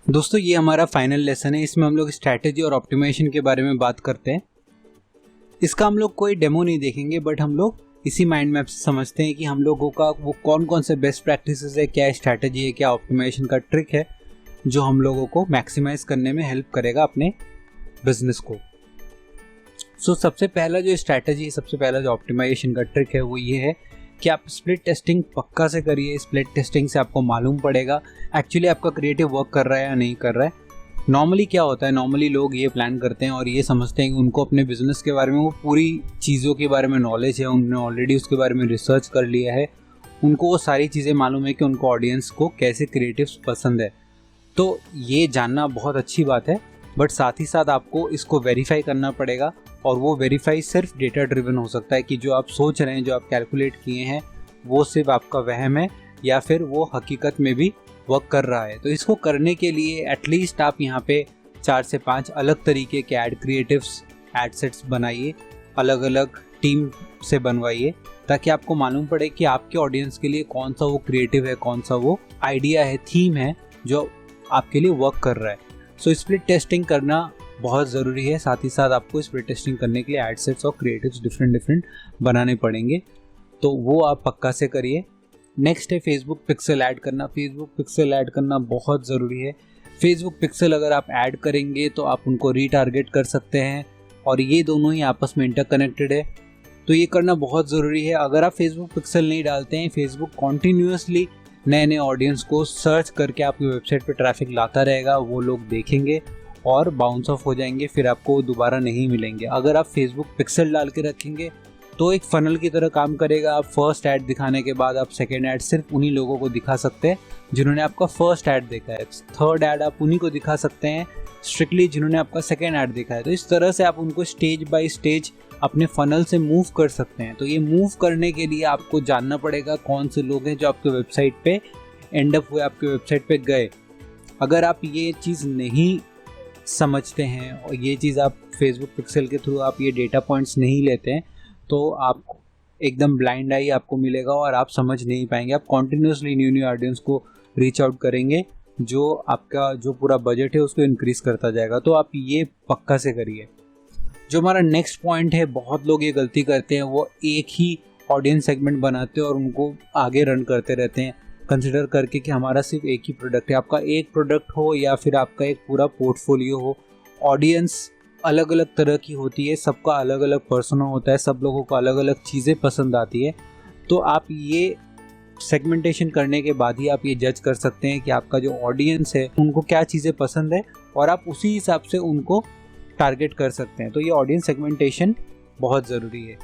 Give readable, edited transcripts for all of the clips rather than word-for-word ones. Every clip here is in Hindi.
दोस्तों ये हमारा फाइनल लेसन है। इसमें हम लोग स्ट्रैटेजी और ऑप्टिमाइजेशन के बारे में बात करते हैं। इसका हम लोग कोई डेमो नहीं देखेंगे, बट हम लोग इसी माइंड मैप से समझते हैं कि हम लोगों का वो कौन कौन से बेस्ट प्रैक्टिसेस है, क्या स्ट्रैटेजी है, क्या ऑप्टिमाइजेशन का ट्रिक है जो हम लोगों को मैक्सिमाइज करने में हेल्प करेगा अपने बिजनेस को। सबसे पहला जो स्ट्रैटेजी, सबसे पहला जो ऑप्टिमाइजेशन का ट्रिक है वो ये है कि आप स्प्लिट टेस्टिंग पक्का से करिए। स्प्लिट टेस्टिंग से आपको मालूम पड़ेगा एक्चुअली आपका क्रिएटिव वर्क कर रहा है या नहीं कर रहा है। नॉर्मली क्या होता है, नॉर्मली लोग ये प्लान करते हैं और ये समझते हैं कि उनको अपने बिजनेस के बारे में वो पूरी चीज़ों के बारे में नॉलेज है, उन्होंने ऑलरेडी उसके बारे में रिसर्च कर लिया है, उनको वो सारी चीज़ें मालूम है कि उनको ऑडियंस को कैसे क्रिएटिव्स पसंद है। तो ये जानना बहुत अच्छी बात है, बट साथ ही साथ आपको इसको वेरीफाई करना पड़ेगा। और वो वेरीफाई सिर्फ डेटा ड्रिवन हो सकता है कि जो आप सोच रहे हैं, जो आप कैलकुलेट किए हैं, वो सिर्फ आपका वहम है या फिर वो हकीकत में भी वर्क कर रहा है। तो इसको करने के लिए एटलीस्ट आप यहाँ पे 4 से 5 अलग तरीके के ऐड क्रिएटिव्स, ऐड सेट्स बनाइए, अलग अलग टीम से बनवाइए, ताकि आपको मालूम पड़े कि आपके ऑडियंस के लिए कौन सा वो क्रिएटिव है, कौन सा वो आइडिया है, थीम है जो आपके लिए वर्क कर रहा है। स्प्लिट टेस्टिंग करना बहुत ज़रूरी है। साथ ही साथ आपको स्प्लिट टेस्टिंग करने के लिए एड सेट्स और क्रिएटिव्स डिफरेंट बनाने पड़ेंगे, तो वो आप पक्का से करिए। नेक्स्ट है फेसबुक पिक्सल ऐड करना। फेसबुक पिक्सल ऐड करना बहुत ज़रूरी है। फेसबुक पिक्सल अगर आप ऐड करेंगे तो आप उनको रीटारगेट कर सकते हैं और ये दोनों ही आपस में इंटरकनेक्टेड है, तो ये करना बहुत ज़रूरी है। अगर आप फेसबुक पिक्सल नहीं डालते हैं, फेसबुक कॉन्टीन्यूसली नए नए ऑडियंस को सर्च करके आपकी वेबसाइट पे ट्रैफिक लाता रहेगा, वो लोग देखेंगे और बाउंस ऑफ हो जाएंगे, फिर आपको दोबारा नहीं मिलेंगे। अगर आप फेसबुक पिक्सल डाल के रखेंगे तो एक फनल की तरह काम करेगा। आप फर्स्ट ऐड दिखाने के बाद आप सेकेंड ऐड सिर्फ उन्हीं लोगों को दिखा सकते हैं जिन्होंने आपका फर्स्ट ऐड देखा है। थर्ड ऐड आप उन्हीं को दिखा सकते हैं स्ट्रिक्टली जिन्होंने आपका सेकेंड ऐड देखा है। तो इस तरह से आप उनको स्टेज बाय स्टेज अपने फनल से मूव कर सकते हैं। तो ये मूव करने के लिए आपको जानना पड़ेगा कौन से लोग हैं जो आपके वेबसाइट पे एंड अप हुए, आपके वेबसाइट पे गए। अगर आप ये चीज़ नहीं समझते हैं और ये चीज़ आप फेसबुक पिक्सल के थ्रू आप ये डेटा पॉइंट्स नहीं लेते हैं, तो आप एकदम ब्लाइंड आई आपको मिलेगा और आप समझ नहीं पाएंगे। आप कॉन्टिन्यूसली न्यू ऑडियंस को रीच आउट करेंगे, जो आपका जो पूरा बजट है उसको इंक्रीज़ करता जाएगा। तो आप ये पक्का से करिए। जो हमारा नेक्स्ट पॉइंट है, बहुत लोग ये गलती करते हैं, वो एक ही ऑडियंस सेगमेंट बनाते हैं और उनको आगे रन करते रहते हैं कंसिडर करके कि हमारा सिर्फ एक ही प्रोडक्ट है। आपका एक प्रोडक्ट हो या फिर आपका एक पूरा पोर्टफोलियो हो, ऑडियंस अलग अलग तरह की होती है, सबका अलग अलग पर्सोना होता है, सब लोगों को अलग अलग चीज़ें पसंद आती है। तो आप ये सेगमेंटेशन करने के बाद ही आप ये जज कर सकते हैं कि आपका जो ऑडियंस है उनको क्या चीज़ें पसंद है और आप उसी हिसाब से उनको टारगेट कर सकते हैं। तो ये ऑडियंस सेगमेंटेशन बहुत ज़रूरी है।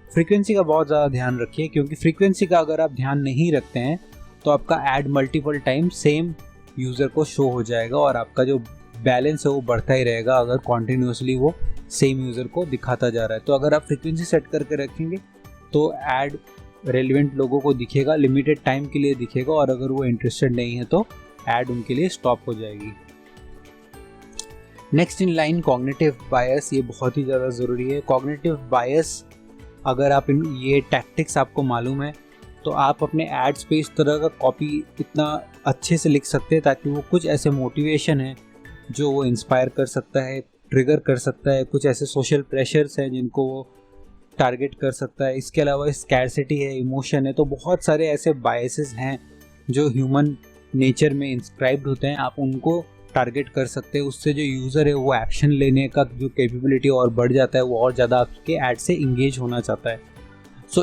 फ्रीक्वेंसी का बहुत ज़्यादा ध्यान रखिए, क्योंकि फ्रीक्वेंसी का अगर आप ध्यान नहीं रखते हैं तो आपका add multiple time same user को शो हो जाएगा और आपका जो बैलेंस है वो बढ़ता ही रहेगा अगर कॉन्टिन्यूसली वो सेम यूज़र को दिखाता जा रहा है। तो अगर आप फ्रीक्वेंसी सेट करके रखेंगे तो ऐड रेलिवेंट लोगों को दिखेगा, लिमिटेड टाइम के लिए दिखेगा, और अगर वो इंटरेस्टेड नहीं है तो ऐड उनके लिए स्टॉप हो जाएगी। नेक्स्ट इन लाइन कॉग्निटिव बायस, ये बहुत ही ज़्यादा ज़रूरी है। कॉग्निटिव बायस, अगर आप ये टैक्टिक्स आपको मालूम है तो आप अपने एड्स पे इस तरह का कॉपी इतना अच्छे से लिख सकते हैं ताकि वो कुछ ऐसे मोटिवेशन है जो वो इंस्पायर कर सकता है, ट्रिगर कर सकता है, कुछ ऐसे सोशल प्रेशर्स हैं जिनको वो टारगेट कर सकता है। इसके अलावा स्कैरसिटी है, इमोशन है, तो बहुत सारे ऐसे बायसेस हैं जो ह्यूमन नेचर में इंस्क्राइब्ड होते हैं, आप उनको टारगेट कर सकते हैं। उससे जो यूज़र है वो एक्शन लेने का जो कैपेबिलिटी और बढ़ जाता है, वो और ज़्यादा आपके ऐड से इंगेज होना चाहता है।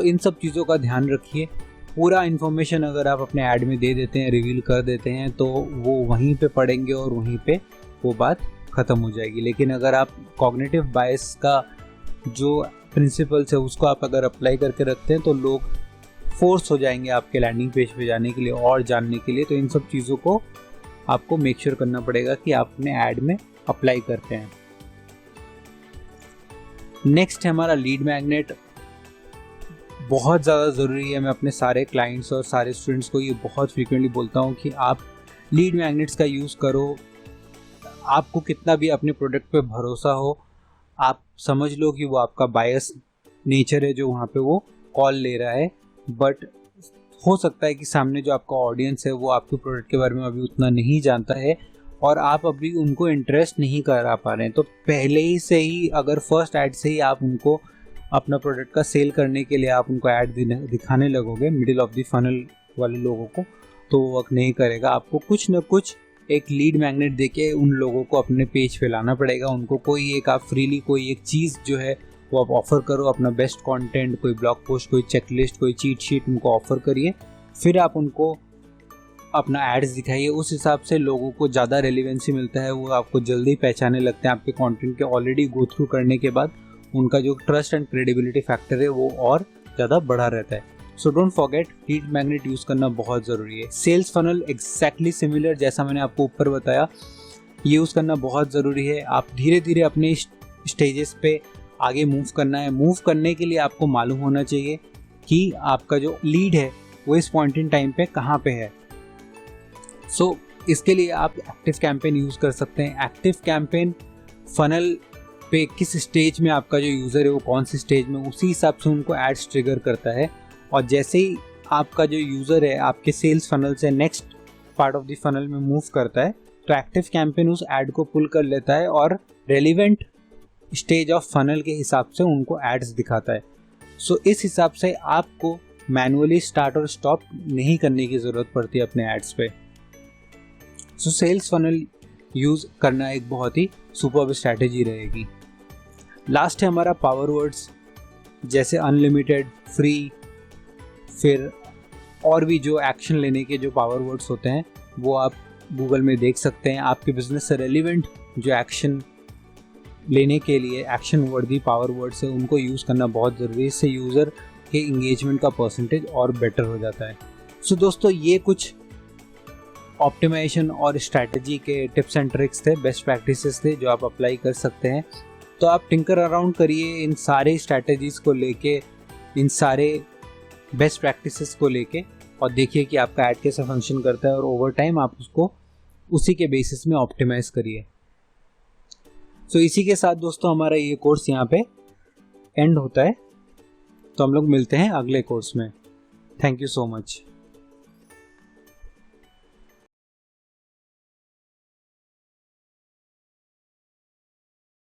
इन सब चीज़ों का ध्यान रखिए। पूरा इन्फॉर्मेशन अगर आप अपने ऐड में दे देते हैं, रिवील कर देते हैं, तो वो वहीं पे पढ़ेंगे और वहीं पे वो बात ख़त्म हो जाएगी। लेकिन अगर आप कॉग्निटिव बायस का जो प्रिंसिपल्स है उसको आप अगर अप्लाई करके रखते हैं तो लोग फोर्स हो जाएंगे आपके लैंडिंग पेज पे जाने के लिए और जानने के लिए। तो इन सब चीज़ों को आपको मेक श्योर करना पड़ेगा कि आप अपने ऐड में अप्लाई करते हैं। नेक्स्ट है हमारा लीड मैग्नेट। बहुत ज़्यादा ज़रूरी है। मैं अपने सारे क्लाइंट्स और सारे स्टूडेंट्स को ये बहुत फ्रीक्वेंटली बोलता हूँ कि आप लीड मैग्नेट्स का यूज़ करो। आपको कितना भी अपने प्रोडक्ट पे भरोसा हो, आप समझ लो कि वो आपका बायस नेचर है जो वहाँ पे वो कॉल ले रहा है, बट हो सकता है कि सामने जो आपका ऑडियंस है वो आपके प्रोडक्ट के बारे में अभी उतना नहीं जानता है और आप अभी उनको इंटरेस्ट नहीं करा पा रहे हैं, तो पहले ही से ही अगर फर्स्ट ऐड से ही आप उनको अपना प्रोडक्ट का सेल करने के लिए आप उनको ऐड दिखाने लगोगे मिडिल ऑफ द फनल वाले लोगों को, तो वो वर्क नहीं करेगा। आपको कुछ ना कुछ एक लीड मैग्नेट देके उन लोगों को अपने पेज पे लाना पड़ेगा। उनको कोई एक आप फ्रीली कोई एक चीज़ जो है वो आप ऑफ़र करो, अपना बेस्ट कंटेंट, कोई ब्लॉग पोस्ट, कोई चेकलिस्ट, कोई चीट शीट उनको ऑफ़र करिए, फिर आप उनको अपना एड्स दिखाइए। उस हिसाब से लोगों को ज़्यादा रेलिवेंसी मिलता है, वो आपको जल्दी पहचाने लगते हैं। आपके कंटेंट के ऑलरेडी गो थ्रू करने के बाद उनका जो ट्रस्ट एंड क्रेडिबिलिटी फैक्टर है वो और ज़्यादा बढ़ा रहता है। So don't forget, lead magnet use करना बहुत ज़रूरी है। सेल्स फनल एग्जैक्टली सिमिलर, जैसा मैंने आपको ऊपर बताया, ये यूज़ करना बहुत ज़रूरी है। आप धीरे धीरे अपने स्टेजेस पे आगे मूव करना है। मूव करने के लिए आपको मालूम होना चाहिए कि आपका जो लीड है वो इस पॉइंट इन टाइम पे कहाँ पे है। सो इसके लिए आप एक्टिव कैंपेन यूज़ कर सकते हैं। एक्टिव कैंपेन फनल पे किस स्टेज में आपका जो यूज़र है वो कौन सी स्टेज में, उसी हिसाब से उनको एड्स ट्रिगर करता है। और जैसे ही आपका जो यूज़र है आपके सेल्स फनल से next part of the funnel में मूव करता है, तो एक्टिव कैंपेन उस ऐड को पुल कर लेता है और रेलिवेंट स्टेज ऑफ फनल के हिसाब से उनको एड्स दिखाता है। सो इस हिसाब से आपको मैनुअली स्टार्ट और स्टॉप नहीं करने की ज़रूरत पड़ती है अपने एड्स पे। सो सेल्स फनल यूज़ करना एक बहुत ही सुपर्ब स्ट्रैटेजी रहेगी। लास्ट है हमारा पावर वर्ड्स, जैसे अनलिमिटेड, फ्री, फिर और भी जो एक्शन लेने के जो पावर वर्ड्स होते हैं वो आप गूगल में देख सकते हैं। आपके बिजनेस से रेलिवेंट जो एक्शन लेने के लिए एक्शन वर्दी पावर वर्ड्स है उनको यूज़ करना बहुत ज़रूरी है। इससे यूज़र के इंगेजमेंट का परसेंटेज और बेटर हो जाता है। सो दोस्तों, ये कुछ ऑप्टिमाइजेशन और स्ट्रैटेजी के टिप्स एंड ट्रिक्स थे, बेस्ट प्रैक्टिसेस थे जो आप अप्लाई कर सकते हैं। तो आप टिंकर अराउंड करिए इन सारे स्ट्रैटेजीज़ को लेके, इन सारे बेस्ट प्रैक्टिसेस को लेके, और देखिए कि आपका ऐड कैसे फंक्शन करता है और ओवर टाइम आप उसको उसी के बेसिस में ऑप्टिमाइज़ करिए। सो इसी के साथ दोस्तों हमारा ये कोर्स यहाँ पे एंड होता है। तो हम लोग मिलते हैं अगले कोर्स में। Thank you so much.